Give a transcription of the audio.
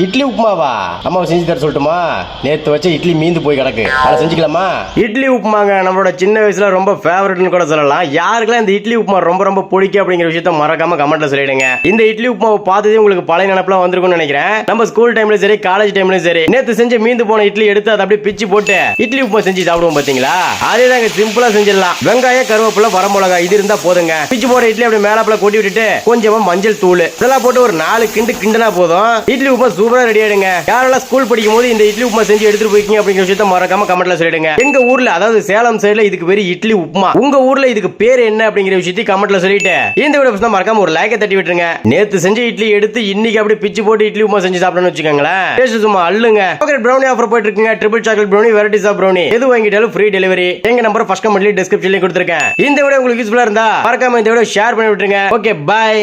இட்லி உப்புமாவா? அம்மா செஞ்சு தர சொல்லட்டுமா? நேத்து வச்ச இட்லி மீந்து போய் கிடக்கு, அதை செஞ்சுக்கலாமா? இட்லி உப்புமாங்க நம்மளோட சின்ன வயசுல ரொம்ப ஃபேவரட்னு கூட சொல்லலாம். யாருக்கெல்லாம் இந்த இட்லி உப்புமா ரொம்ப ரொம்ப பிடிக்கும் அப்படிங்கிற விஷயத்த மறக்காம கமெண்ட்ல சொல்லிடுங்க. இந்த இட்லி உப்புமாவை பார்த்ததே உங்களுக்கு பழைய நினைப்புலாம் வந்திருக்கும்னு நினைக்கிறேன். நம்ம ஸ்கூல் டைம்லயும் சரி, காலேஜ் டைம்லயும் சரி, நேத்து செஞ்ச மீந்து போன இட்லி எடுத்து அதை அப்படியே பிச்சு போட்டு இட்லி உப்புமா செஞ்சு சாப்பிடுவோம் பாத்தீங்களா? அதே தாங்க சிம்பிளா செஞ்சிடலாம். வெங்காயம், கருவேப்பிலை, வரமிளகா இது இருந்தா போதுங்க. பிச்சு போற இட்லி அப்படியே மேலாப்புல கொட்டி விட்டுட்டு கொஞ்சமா மஞ்சள் தூள் இதெல்லாம் போட்டு ஒரு 4 கிண்டு கிண்டனா போதும், இட்லி உப்புமா சூப்பரா ரெடி ஆயிடுங்க. யாரெல்லாம் ஸ்கூல் படிக்கும் போது இந்த இட்லி உப்புமா செஞ்சு எடுத்துட்டு போய்க்கிங்க அப்படிங்கிற விஷயத்த மறக்காம கமெண்ட்ல சொல்லிடுங்க. எங்க ஊர்ல, அதாவது சேலம் சைடுல இதுக்கு பேரு இட்லி உப்புமா. உங்க ஊர்ல இதுக்கு பேர் என்ன அப்படிங்கிற விஷயத்தை கமெண்ட்ல சொல்லிட்டு இந்த வீடியோ மறக்காம ஒரு லைக்கை தட்டி விட்டுருங்க. நேத்து செஞ்ச இட்லி எடுத்து இன்னைக்கு அப்படியே பிச்சு போட்டு இட்லி உப்புமா செஞ்சு சாப்பிடணும்னு வச்சுக்கோங்களேன், டேஸ்ட் சும்மா அள்ளுங்க. சாக்லேட் ப்ரௌனி ஆஃபர் போயிட்டு இருக்குங்க. Triple chocolate brownie, varieties of brownie எது வாங்கிட்டாலும் ஃப்ரீ டெலிவரி. எங்க நம்பர் ஃபர்ஸ்ட் கமெண்ட்ல டிஸ்கிரிப்ஷன்ல கொடுத்திருக்கேன். இந்த வீடியோ உங்களுக்கு யூஸ்ஃபுல்லா இருந்தா மறக்காம இந்த வீடியோ ஷேர் பண்ணி விட்டுருங்க. Okay, by.